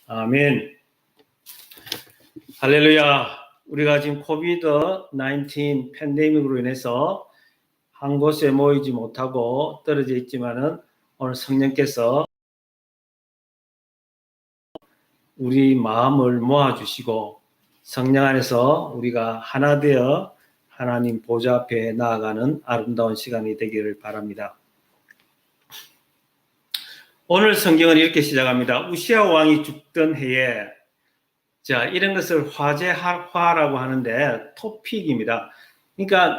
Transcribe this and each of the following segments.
아멘. 할렐루야. 우리가 지금 코비드 19 팬데믹으로 인해서 한 곳에 모이지 못하고 떨어져 있지만은 오늘 성령께서 우리 마음을 모아주시고 성령 안에서 우리가 하나 되어 하나님 보좌 앞에 나아가는 아름다운 시간이 되기를 바랍니다. 오늘 성경은 이렇게 시작합니다. 우시야 왕이 죽던 해에, 자, 이런 것을 화제화라고 하는데 토픽입니다. 그러니까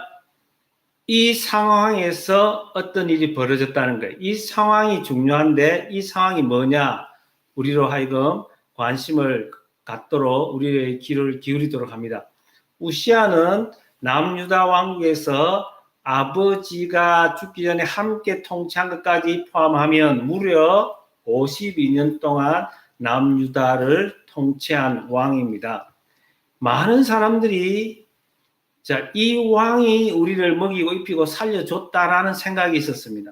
이 상황에서 어떤 일이 벌어졌다는 거예요. 이 상황이 중요한데 이 상황이 뭐냐? 우리로 하여금 관심을 갖도록 우리의 귀를 기울이도록 합니다. 우시야는 남유다 왕국에서 아버지가 죽기 전에 함께 통치한 것까지 포함하면 무려 52년 동안 남유다를 통치한 왕입니다. 많은 사람들이 이 왕이 우리를 먹이고 입히고 살려줬다라는 생각이 있었습니다.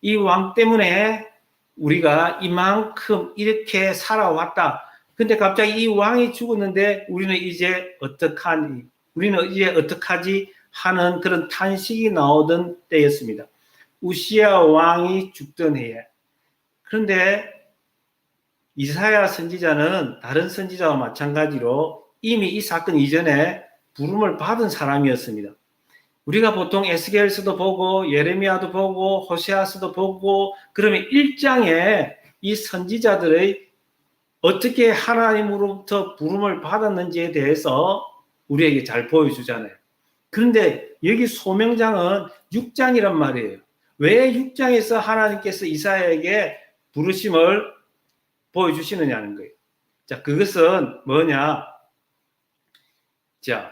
이 왕 때문에 우리가 이만큼 이렇게 살아왔다. 근데 갑자기 이 왕이 죽었는데 우리는 이제 어떡하니? 우리는 이제 어떡하지? 하는 그런 탄식이 나오던 때였습니다. 우시야 왕이 죽던 해에. 그런데 이사야 선지자는 다른 선지자와 마찬가지로 이미 이 사건 이전에 부름을 받은 사람이었습니다. 우리가 보통 에스겔서도 보고 예레미야도 보고 호세아서도 보고 그러면 1장에 이 선지자들의 어떻게 하나님으로부터 부름을 받았는지에 대해서 우리에게 잘 보여주잖아요. 그런데 여기 소명장은 6장이란 말이에요. 왜 6장에서 하나님께서 이사야에게 부르심을 보여주시느냐는 거예요. 자, 그것은 뭐냐? 자,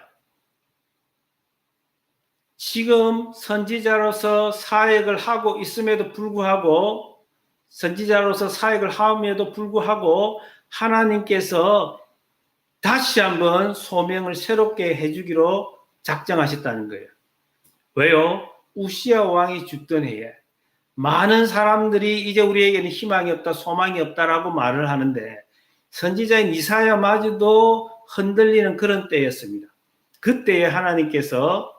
지금 선지자로서 사역을 하고 있음에도 불구하고 선지자로서 사역을 함에도 불구하고 하나님께서 다시 한번 소명을 새롭게 해주기로 작정하셨다는 거예요. 왜요? 우시야 왕이 죽던 해에 많은 사람들이 이제 우리에게는 희망이 없다, 소망이 없다라고 말을 하는데 선지자인 이사야마저도 흔들리는 그런 때였습니다. 그때에 하나님께서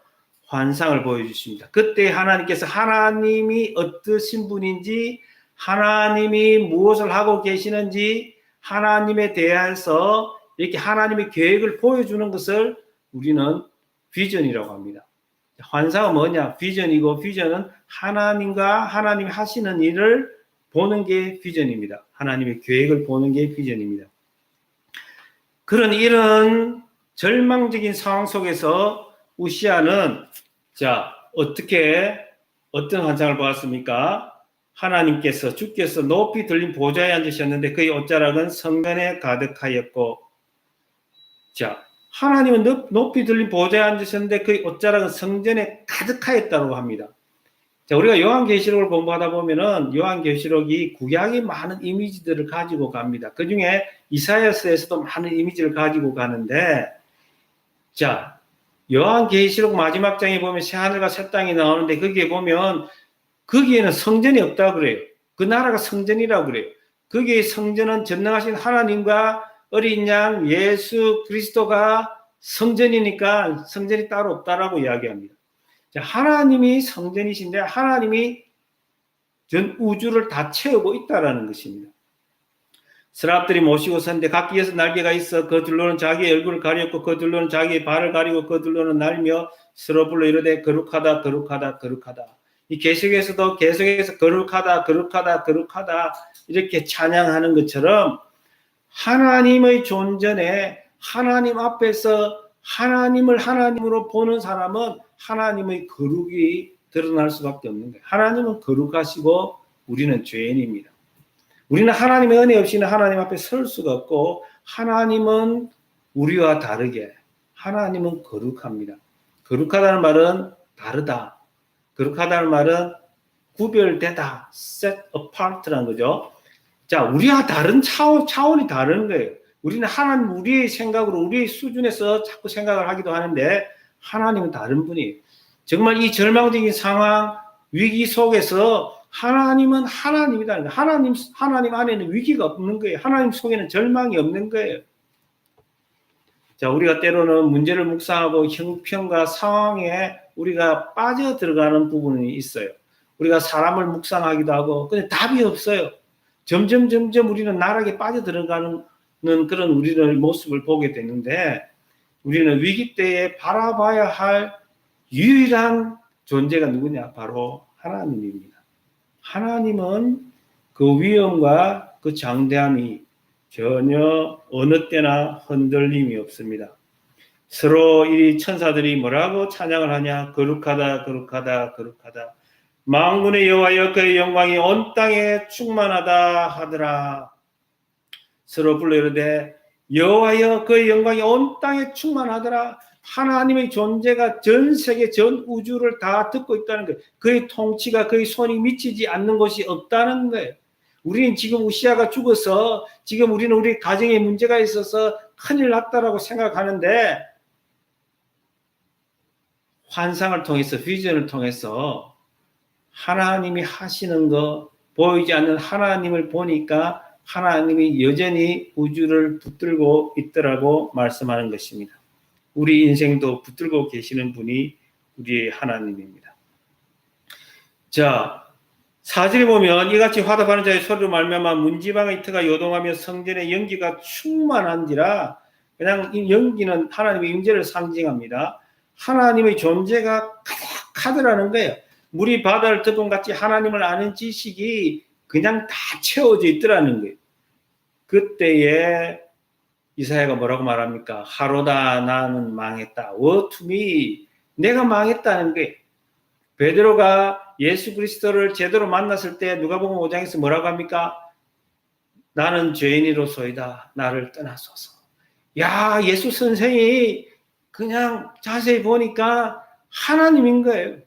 환상을 보여주십니다. 그때 하나님께서 하나님이 어떠신 분인지, 하나님이 무엇을 하고 계시는지, 하나님에 대해서 이렇게 하나님의 계획을 보여주는 것을 우리는 비전이라고 합니다. 환상은 뭐냐? 비전이고 비전은 하나님과 하나님이 하시는 일을 보는 게 비전입니다. 하나님의 계획을 보는 게 비전입니다. 이런 절망적인 상황 속에서 우시야는 어떤 환상을 보았습니까? 하나님께서 주께서 높이 들린 보좌에 앉으셨는데 그의 옷자락은 성전에 가득하였고, 하나님은 높이 들린 보좌에 앉으셨는데 그의 옷자락은 성전에 가득하였다고 합니다. 우리가 요한계시록을 공부하다 보면은 요한계시록이 구약의 많은 이미지들을 가지고 갑니다. 그 중에 이사야서에서도 많은 이미지를 가지고 가는데, 요한계시록 마지막 장에 보면 새하늘과 새 땅이 나오는데 거기에 보면 거기에는 성전이 없다고 그래요. 그 나라가 성전이라고 그래요. 거기에 성전은 전능하신 하나님과 어린 양 예수 그리스도가 성전이니까 성전이 따로 없다라고 이야기합니다. 하나님이 성전이신데 하나님이 전 우주를 다 채우고 있다라는 것입니다. 스랍들이 모시고 섰는데 각기에서 날개가 있어 그들로는 자기의 얼굴을 가렸고 그들로는 자기의 발을 가리고 그들로는 날며 서로 불러 이르되 거룩하다 거룩하다 거룩하다. 이 계속해서 거룩하다 거룩하다 거룩하다 이렇게 찬양하는 것처럼 하나님의 존전에 하나님 앞에서 하나님을 하나님으로 보는 사람은 하나님의 거룩이 드러날 수밖에 없는 거예요. 하나님은 거룩하시고 우리는 죄인입니다. 우리는 하나님의 은혜 없이는 하나님 앞에 설 수가 없고 하나님은 우리와 다르게 하나님은 거룩합니다. 거룩하다는 말은 다르다. 거룩하다는 말은 구별되다. set apart라는 거죠. 우리와 다른 차원이 다른 거예요. 우리는 하나님 우리의 생각으로 우리의 수준에서 자꾸 생각을 하기도 하는데 하나님은 다른 분이에요. 정말 이 절망적인 상황 위기 속에서 하나님은 하나님이다. 하나님 안에는 위기가 없는 거예요. 하나님 속에는 절망이 없는 거예요. 자, 우리가 때로는 문제를 묵상하고 형편과 상황에 우리가 빠져 들어가는 부분이 있어요. 우리가 사람을 묵상하기도 하고, 근데 답이 없어요. 점점 우리는 나락에 빠져 들어가는 그런 우리의 모습을 보게 되는데, 우리는 위기 때에 바라봐야 할 유일한 존재가 누구냐? 바로 하나님입니다. 하나님은 그 위엄과 그 장대함이 전혀 어느 때나 흔들림이 없습니다. 서로 이 천사들이 뭐라고 찬양을 하냐? 거룩하다, 거룩하다, 거룩하다. 만군의 여호와여 그의 영광이 온 땅에 충만하다 하더라. 서로 불러 이르되 여호와여 그의 영광이 온 땅에 충만하더라. 하나님의 존재가 전 세계 전 우주를 다 듣고 있다는 거예요. 그의 통치가 그의 손이 미치지 않는 곳이 없다는 거예요. 우리는 지금 우시아가 죽어서 지금 우리는 우리 가정에 문제가 있어서 큰일 났다라고 생각하는데, 환상을 통해서 비전을 통해서 하나님이 하시는 거 보이지 않는 하나님을 보니까 하나님이 여전히 우주를 붙들고 있더라고 말씀하는 것입니다. 우리 인생도 붙들고 계시는 분이 우리의 하나님입니다. 자, 4절에 보면 이같이 화답하는 자의 소리로 말미암아 문지방의 터가 요동하며 성전의 연기가 충만한지라. 그냥 이 연기는 하나님의 임재를 상징합니다. 하나님의 존재가 가득하더라는 거예요. 물이 바다를 덮은 같이 하나님을 아는 지식이 그냥 다 채워져 있더라는 거예요. 그때에 이사야가 뭐라고 말합니까? 하로다 나는 망했다. Woe to me. 내가 망했다는 거예요. 베드로가 예수 그리스도를 제대로 만났을 때 누가복음 5장에서 뭐라고 합니까? 나는 죄인이로소이다. 나를 떠나소서. 야, 예수 선생이 그냥 자세히 보니까 하나님인 거예요.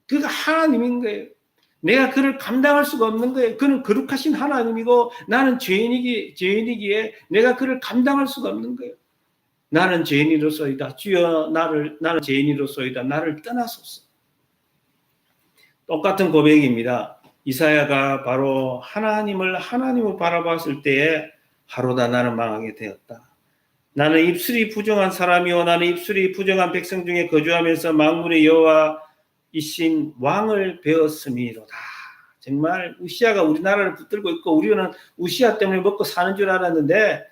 그가 하나님인 거예요. 내가 그를 감당할 수가 없는 거예요. 그는 거룩하신 하나님이고 나는 죄인이기에 내가 그를 감당할 수가 없는 거예요. 나는 죄인이로소이다. 주여 나는 죄인이로소이다. 나를 떠나소서. 똑같은 고백입니다. 이사야가 바로 하나님을 바라봤을 때에 하로다 나는 망하게 되었다. 나는 입술이 부정한 사람이요 나는 입술이 부정한 백성 중에 거주하면서 만군의 여호와이신 왕을 배웠음이로다. 정말 우시아가 우리나라를 붙들고 있고 우리는 우시아 때문에 먹고 사는 줄 알았는데,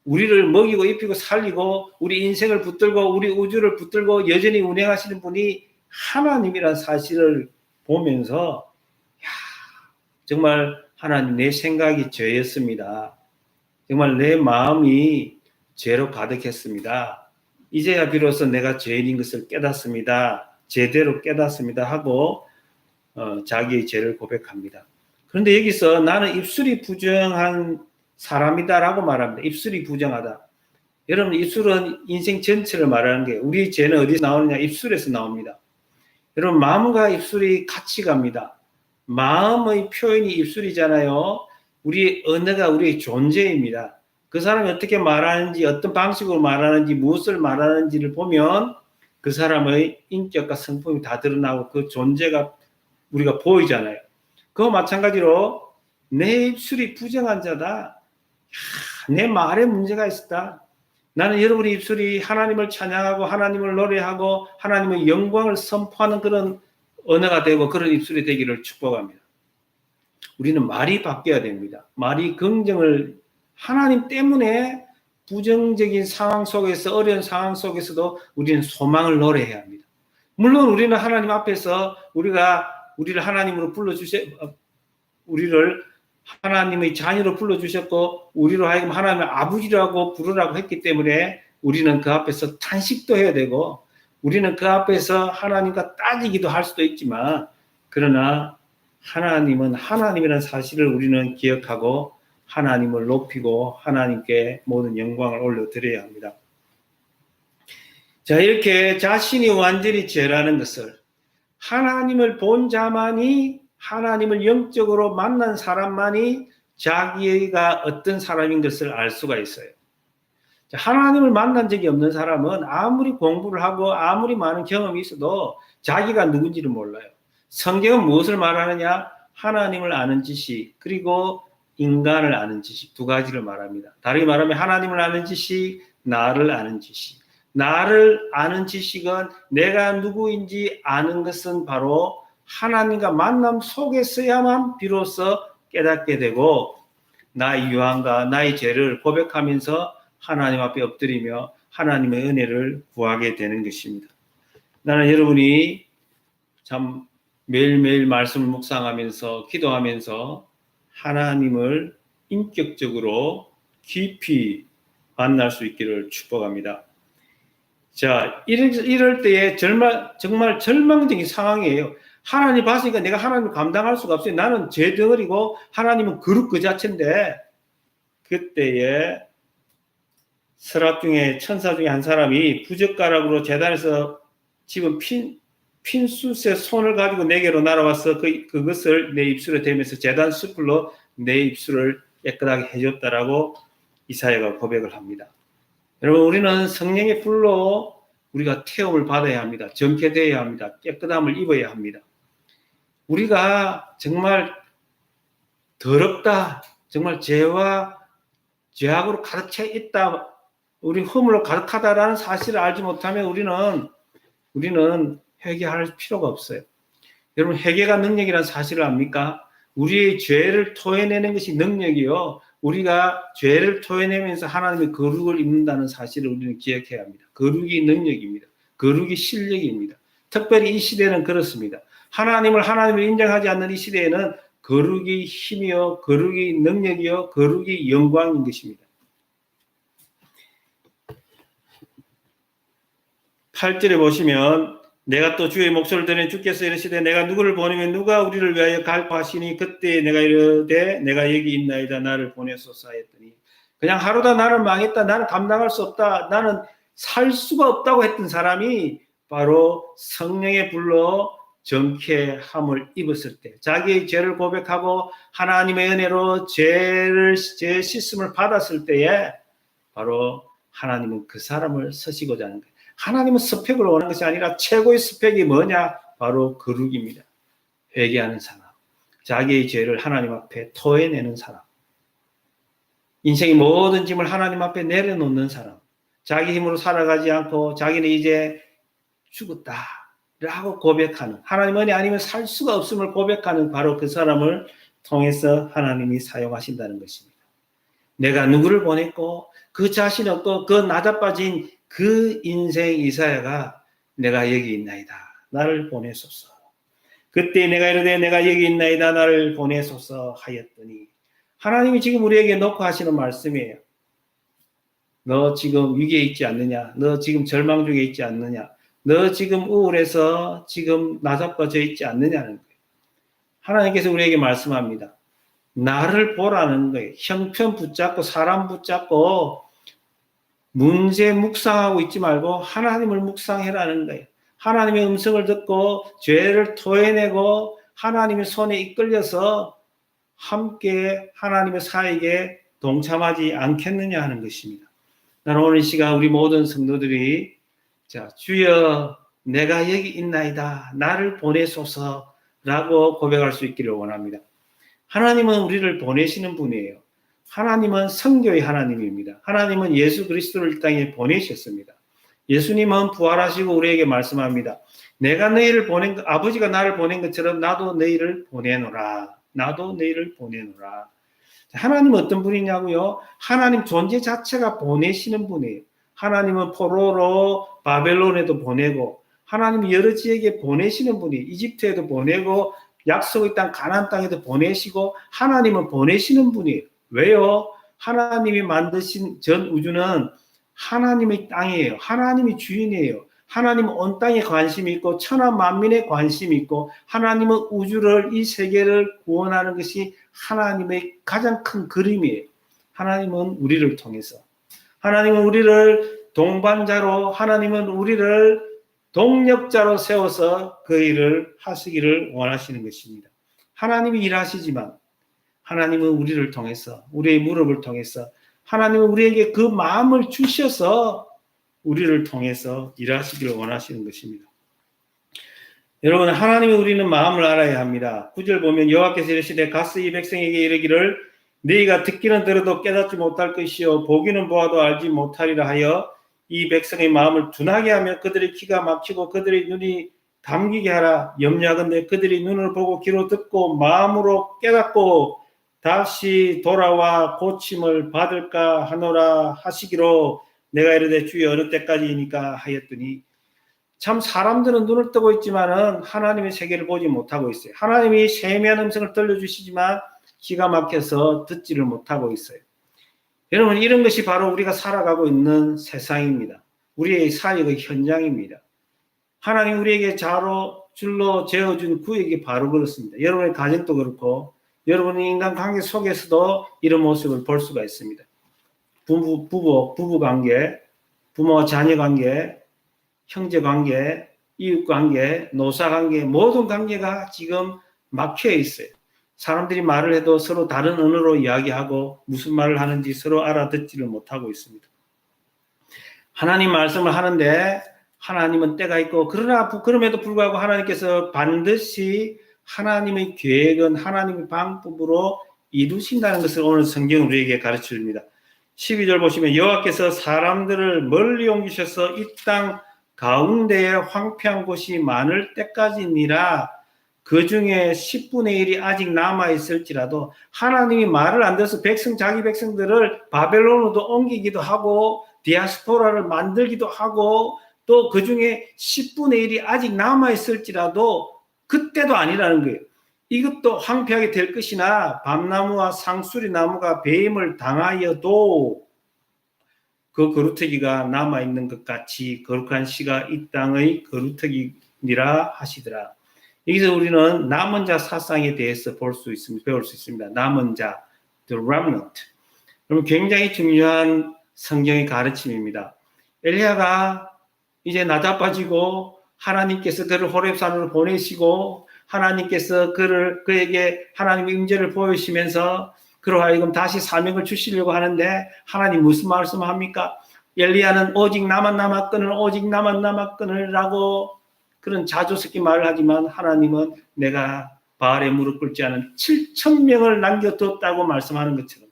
우리를 먹이고 입히고 살리고 우리 인생을 붙들고 우리 우주를 붙들고 여전히 운행하시는 분이 하나님이라는 사실을 보면서, 야, 정말 하나님 내 생각이 죄였습니다. 정말 내 마음이 죄로 가득했습니다. 이제야 비로소 내가 죄인인 것을 깨닫습니다. 제대로 깨닫습니다 하고 자기의 죄를 고백합니다. 그런데 여기서 나는 입술이 부정한 사람이다라고 말합니다. 입술이 부정하다. 여러분, 입술은 인생 전체를 말하는 거예요. 우리 죄는 어디서 나오느냐? 입술에서 나옵니다. 여러분, 마음과 입술이 같이 갑니다. 마음의 표현이 입술이잖아요. 우리 언어가 우리의 존재입니다. 그 사람이 어떻게 말하는지, 어떤 방식으로 말하는지, 무엇을 말하는지를 보면 그 사람의 인격과 성품이 다 드러나고 그 존재가 우리가 보이잖아요. 그와 마찬가지로 내 입술이 부정한 자다. 내 말에 문제가 있었다. 나는 여러분의 입술이 하나님을 찬양하고 하나님을 노래하고 하나님의 영광을 선포하는 그런 언어가 되고 그런 입술이 되기를 축복합니다. 우리는 말이 바뀌어야 됩니다. 말이 긍정을, 하나님 때문에 부정적인 상황 속에서, 어려운 상황 속에서도 우리는 소망을 노래해야 합니다. 물론 우리는 하나님 앞에서 우리를 하나님으로 우리를 하나님의 자녀로 불러주셨고 우리로 하여금 하나님의 아버지라고 부르라고 했기 때문에 우리는 그 앞에서 탄식도 해야 되고 우리는 그 앞에서 하나님과 따지기도 할 수도 있지만, 그러나 하나님은 하나님이라는 사실을 우리는 기억하고 하나님을 높이고 하나님께 모든 영광을 올려드려야 합니다. 자, 이렇게 자신이 완전히 죄라는 것을, 하나님을 본 자만이, 하나님을 영적으로 만난 사람만이 자기가 어떤 사람인 것을 알 수가 있어요. 자, 하나님을 만난 적이 없는 사람은 아무리 공부를 하고 아무리 많은 경험이 있어도 자기가 누군지를 몰라요. 성경은 무엇을 말하느냐? 하나님을 아는 지식, 그리고 인간을 아는 지식, 두 가지를 말합니다. 다르게 말하면 하나님을 아는 지식, 나를 아는 지식. 나를 아는 지식은 내가 누구인지 아는 것은 바로 하나님과 만남 속에서야만 비로소 깨닫게 되고, 나의 유한과 나의 죄를 고백하면서 하나님 앞에 엎드리며 하나님의 은혜를 구하게 되는 것입니다. 나는 여러분이 참 매일매일 말씀을 묵상하면서 기도하면서 하나님을 인격적으로 깊이 만날 수 있기를 축복합니다. 자, 이럴 때에 정말 절망적인 상황이에요. 하나님 봤으니까 내가 하나님을 감당할 수가 없어요. 나는 죄 덩어리고 하나님은 거룩 그 자체인데, 그때에 서랍 중에 천사 중에 한 사람이 부젓가락으로 제단에서 집은 핀숯에 손을 가지고 내게로 날아와서 그것을 내 입술에 대면서 제단 숯불로 내 입술을 깨끗하게 해줬다라고 이사야가 고백을 합니다. 여러분, 우리는 성령의 불로 우리가 태움을 받아야 합니다. 정케되어야 합니다. 깨끗함을 입어야 합니다. 우리가 정말 더럽다, 정말 죄악으로 가득 차 있다, 우리 허물로 가득하다라는 사실을 알지 못하면 우리는 회개할 필요가 없어요. 여러분, 회개가 능력이라는 사실을 압니까? 우리의 죄를 토해내는 것이 능력이요, 우리가 죄를 토해내면서 하나님의 거룩을 입는다는 사실을 우리는 기억해야 합니다. 거룩이 능력입니다. 거룩이 실력입니다. 특별히 이 시대는 그렇습니다. 하나님을 인정하지 않는 이 시대에는 거룩이 힘이요, 거룩이 능력이요, 거룩이 영광인 것입니다. 8절에 보시면, 내가 또 주의 목소리를 들으니 주께서 이르시되 내가 누구를 보내면 누가 우리를 위하여 갈까 하시니, 그때 내가 이르되 내가 여기 있나이다, 나를 보내소서 하였더니, 그냥 하루다 나는 망했다, 나는 감당할 수 없다, 나는 살 수가 없다고 했던 사람이 바로 성령의 불로 정케함을 입었을 때, 자기의 죄를 고백하고 하나님의 은혜로 죄 씻음을 받았을 때에 바로 하나님은 그 사람을 쓰시고자 하는 거예요. 하나님은 스펙을 원하는 것이 아니라 최고의 스펙이 뭐냐? 바로 거룩입니다. 회개하는 사람, 자기의 죄를 하나님 앞에 토해내는 사람, 인생의 모든 짐을 하나님 앞에 내려놓는 사람, 자기 힘으로 살아가지 않고 자기는 이제 죽었다라고 고백하는, 하나님 은혜 아니면 살 수가 없음을 고백하는 바로 그 사람을 통해서 하나님이 사용하신다는 것입니다. 내가 누구를 보냈고 그 자신 없고 그 낮아빠진 그 인생 이사야가 내가 여기 있나이다, 나를 보내소서. 그때 내가 이르되 내가 여기 있나이다, 나를 보내소서 하였더니, 하나님이 지금 우리에게 놓고 하시는 말씀이에요. 너 지금 위기에 있지 않느냐? 너 지금 절망 중에 있지 않느냐? 너 지금 우울해서 지금 나자빠져 있지 않느냐는 거예요. 하나님께서 우리에게 말씀합니다. 나를 보라는 거예요. 형편 붙잡고 사람 붙잡고 문제 묵상하고 있지 말고 하나님을 묵상해라는 거예요. 하나님의 음성을 듣고 죄를 토해내고 하나님의 손에 이끌려서 함께 하나님의 사역에 동참하지 않겠느냐 하는 것입니다. 나는 오늘 이 시간 우리 모든 성도들이, 자, 주여 내가 여기 있나이다, 나를 보내소서라고 고백할 수 있기를 원합니다. 하나님은 우리를 보내시는 분이에요. 하나님은 성교의 하나님입니다. 하나님은 예수 그리스도를 이 땅에 보내셨습니다. 예수님은 부활하시고 우리에게 말씀합니다. 내가 너희를 아버지가 나를 보낸 것처럼 나도 너희를 보내노라. 나도 너희를 보내노라. 하나님은 어떤 분이냐고요? 하나님 존재 자체가 보내시는 분이에요. 하나님은 포로로 바벨론에도 보내고, 하나님은 여러 지역에 보내시는 분이에요. 이집트에도 보내고, 약속의 땅 가나안 땅에도 보내시고, 하나님은 보내시는 분이에요. 왜요? 하나님이 만드신 전 우주는 하나님의 땅이에요. 하나님이 주인이에요. 하나님은 온 땅에 관심이 있고 천하 만민에 관심이 있고, 하나님은 우주를, 이 세계를 구원하는 것이 하나님의 가장 큰 그림이에요. 하나님은 우리를 통해서, 하나님은 우리를 동반자로, 하나님은 우리를 동력자로 세워서 그 일을 하시기를 원하시는 것입니다. 하나님이 일하시지만 하나님은 우리를 통해서, 우리의 무릎을 통해서, 하나님은 우리에게 그 마음을 주셔서 우리를 통해서 일하시기를 원하시는 것입니다. 여러분, 하나님이 우리는 마음을 알아야 합니다. 9절 보면 여호와께서 이르시되 가스 이 백성에게 이르기를 너희가 듣기는 들어도 깨닫지 못할 것이요 보기는 보아도 알지 못하리라 하여 이 백성의 마음을 둔하게 하며 그들의 귀가 막히고 그들의 눈이 감기게 하라. 염려하건대 그들이 눈을 보고 귀로 듣고 마음으로 깨닫고 다시 돌아와 고침을 받을까 하노라 하시기로 내가 이르되 주여 어느 때까지이니까 하였더니, 참 사람들은 눈을 뜨고 있지만은 하나님의 세계를 보지 못하고 있어요. 하나님이 세미한 음성을 들려주시지만 기가 막혀서 듣지를 못하고 있어요. 여러분, 이런 것이 바로 우리가 살아가고 있는 세상입니다. 우리의 사역의 현장입니다. 하나님 우리에게 줄로 재어준 구역이 바로 그렇습니다. 여러분의 가정도 그렇고 여러분의 인간관계 속에서도 이런 모습을 볼 수가 있습니다. 부부 관계, 부모와 자녀 관계, 형제 관계, 이웃 관계, 노사 관계, 모든 관계가 지금 막혀 있어요. 사람들이 말을 해도 서로 다른 언어로 이야기하고 무슨 말을 하는지 서로 알아듣지를 못하고 있습니다. 하나님 말씀을 하는데 하나님은 때가 있고, 그럼에도 불구하고 하나님께서 반드시 하나님의 계획은 하나님의 방법으로 이루신다는 것을 오늘 성경은 우리에게 가르쳐 줍니다. 12절 보시면 여호와께서 사람들을 멀리 옮기셔서 이 땅 가운데에 황폐한 곳이 많을 때까지니라. 그 중에 10분의 1이 아직 남아있을지라도 하나님이 말을 안 들어서 자기 백성들을 바벨론으로 옮기기도 하고 디아스포라를 만들기도 하고 또 그 중에 10분의 1이 아직 남아있을지라도 그때도 아니라는 거예요. 이것도 황폐하게 될 것이나 밤나무와 상수리 나무가 배임을 당하여도 그 거루터기가 남아있는 것 같이 거룩한 씨가 이 땅의 거루터기니라 하시더라. 여기서 우리는 남은 자 사상에 대해서 배울 수 있습니다. 남은 자, the remnant. 그러면 굉장히 중요한 성경의 가르침입니다. 엘리야가 이제 나다빠지고 하나님께서 그를 호렙산으로 보내시고 하나님께서 그에게 하나님의 임재를 보여주시면서 그로 하여금 다시 사명을 주시려고 하는데 하나님 무슨 말씀을 합니까? 엘리야는 오직 나만 남았거늘라고 그런 자조 섞인 말을 하지만 하나님은 내가 바알에 무릎 꿇지 않은 7,000명을 남겨뒀다고 말씀하는 것처럼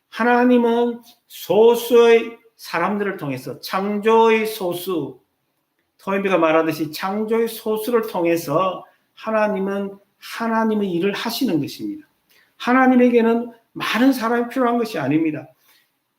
하나님은 소수의 사람들을 통해서 창조의 소수, 토인비가 말하듯이 창조의 소수를 통해서 하나님은 하나님의 일을 하시는 것입니다. 하나님에게는 많은 사람이 필요한 것이 아닙니다.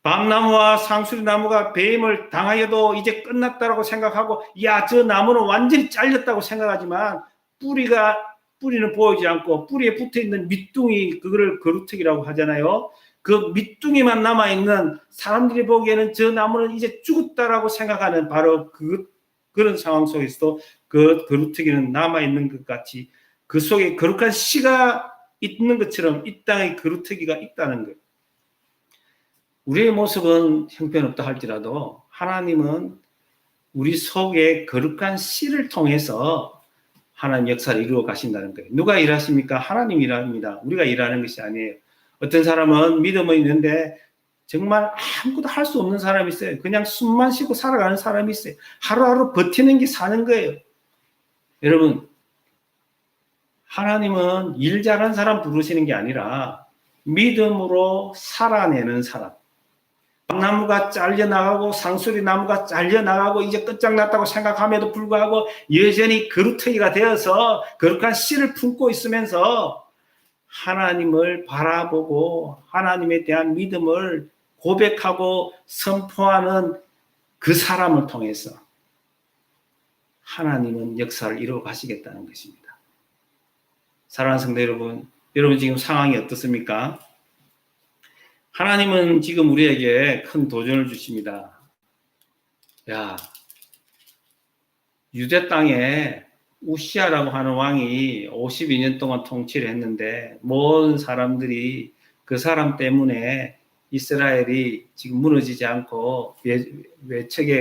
밤나무와 상수리나무가 배임을 당하여도 이제 끝났다고 생각하고 저 나무는 완전히 잘렸다고 생각하지만 뿌리는 보이지 않고 뿌리에 붙어있는 밑둥이 그거를 거루터기라고 하잖아요. 그 밑둥이만 남아있는 사람들이 보기에는 저 나무는 이제 죽었다라고 생각하는 바로 그런 상황 속에서도 그 거루터기는 남아있는 것 같이 그 속에 거룩한 씨가 있는 것처럼 이 땅에 거루터기가 있다는 거예요. 우리의 모습은 형편없다 할지라도 하나님은 우리 속에 거룩한 씨를 통해서 하나님 역사를 이루어 가신다는 거예요. 누가 일하십니까? 하나님이 일합니다. 우리가 일하는 것이 아니에요. 어떤 사람은 믿음은 있는데 정말 아무것도 할 수 없는 사람이 있어요. 그냥 숨만 쉬고 살아가는 사람이 있어요. 하루하루 버티는 게 사는 거예요. 여러분, 하나님은 일 잘하는 사람 부르시는 게 아니라 믿음으로 살아내는 사람. 나무가 잘려나가고 상수리 나무가 잘려나가고 이제 끝장났다고 생각함에도 불구하고 여전히 거루터기가 되어서 거룩한 씨를 품고 있으면서 하나님을 바라보고 하나님에 대한 믿음을 고백하고 선포하는 그 사람을 통해서 하나님은 역사를 이루어 가시겠다는 것입니다. 사랑하는 성도 여러분, 여러분 지금 상황이 어떻습니까? 하나님은 지금 우리에게 큰 도전을 주십니다. 유대 땅에 우시아라고 하는 왕이 52년 동안 통치를 했는데 모든 사람들이 그 사람 때문에 이스라엘이 지금 무너지지 않고 외세에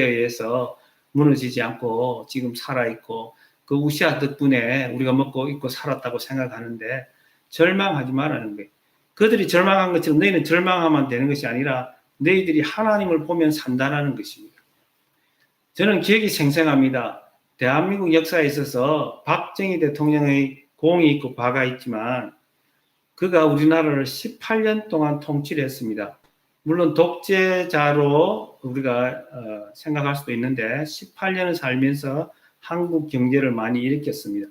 의해서 무너지지 않고 지금 살아있고 그 우시아 덕분에 우리가 먹고 입고 살았다고 생각하는데 절망하지 말라는 거예요. 그들이 절망한 것처럼 너희는 절망하면 되는 것이 아니라 너희들이 하나님을 보면 산다라는 것입니다. 저는 기억이 생생합니다. 대한민국 역사에 있어서 박정희 대통령의 공이 있고 바가 있지만 그가 우리나라를 18년 동안 통치를 했습니다. 물론 독재자로 우리가 생각할 수도 있는데 18년을 살면서 한국 경제를 많이 일으켰습니다.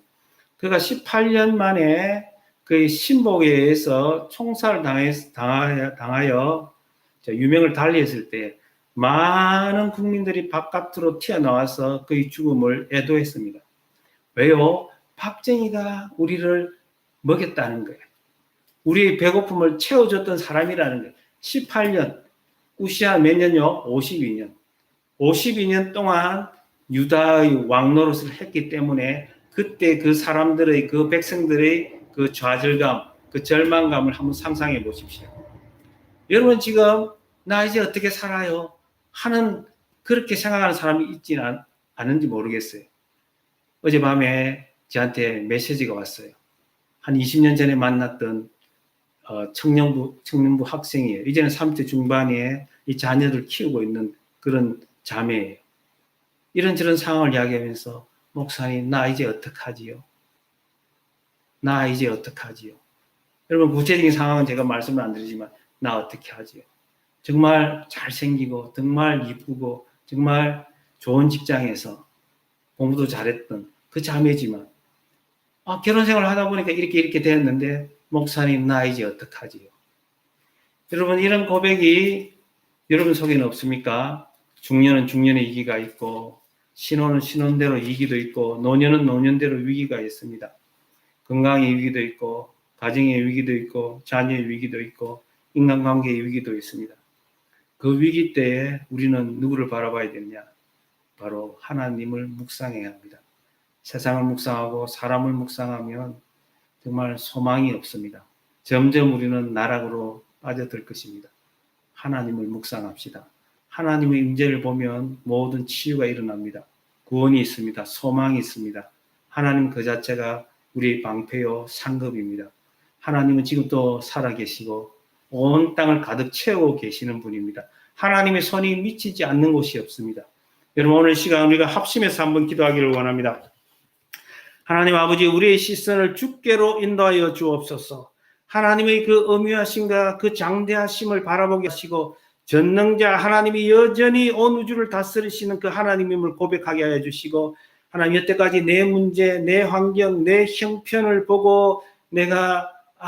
그가 18년 만에 그 신복에 의해서 총살을 당하여 유명을 달리했을 때 많은 국민들이 바깥으로 튀어나와서 그의 죽음을 애도했습니다. 왜요? 박정희가 우리를 먹였다는 거예요. 우리의 배고픔을 채워줬던 사람이라는 거예요. 18년, 우시아 몇 년요? 52년. 52년 동안 유다의 왕노릇을 했기 때문에 그때 그 사람들의, 그 백성들의 그 좌절감, 그 절망감을 한번 상상해 보십시오. 여러분 지금 나 이제 어떻게 살아요? 하는 그렇게 생각하는 사람이 있지는 않은지 모르겠어요. 어젯밤에 저한테 메시지가 왔어요. 한 20년 전에 만났던 청년부 학생이에요. 이제는 30대 중반에 이 자녀들 키우고 있는 그런 자매예요. 이런저런 상황을 이야기하면서 목사님 나 이제 어떡하지요? 나 이제 어떡하지요? 여러분 구체적인 상황은 제가 말씀을 안 드리지만 나 어떻게 하지요? 정말 잘생기고 정말 이쁘고 정말 좋은 직장에서 공부도 잘했던 그 자매지만 결혼 생활을 하다 보니까 이렇게 됐는데 목사님 나 이제 어떡하지요? 여러분 이런 고백이 여러분 속에는 없습니까? 중년은 중년의 위기가 있고 신혼은 신혼대로 위기도 있고 노년은 노년대로 위기가 있습니다. 건강의 위기도 있고 가정의 위기도 있고 자녀의 위기도 있고 인간관계의 위기도 있습니다. 그 위기 때에 우리는 누구를 바라봐야 되느냐? 바로 하나님을 묵상해야 합니다. 세상을 묵상하고 사람을 묵상하면 정말 소망이 없습니다. 점점 우리는 나락으로 빠져들 것입니다. 하나님을 묵상합시다. 하나님의 임재를 보면 모든 치유가 일어납니다. 구원이 있습니다. 소망이 있습니다. 하나님 그 자체가 우리의 방패요 상급입니다. 하나님은 지금도 살아계시고 온 땅을 가득 채우고 계시는 분입니다. 하나님의 손이 미치지 않는 곳이 없습니다. 여러분 오늘 시간 우리가 합심해서 한번 기도하기를 원합니다. 하나님 아버지 우리의 시선을 주께로 인도하여 주옵소서. 하나님의 그 엄유하심과 그 장대하심을 바라보게 하시고 전능자 하나님이 여전히 온 우주를 다스리시는 그 하나님임을 고백하게 하여 주시고 하나님 여태까지 내 문제, 내 환경, 내 형편을 보고 내가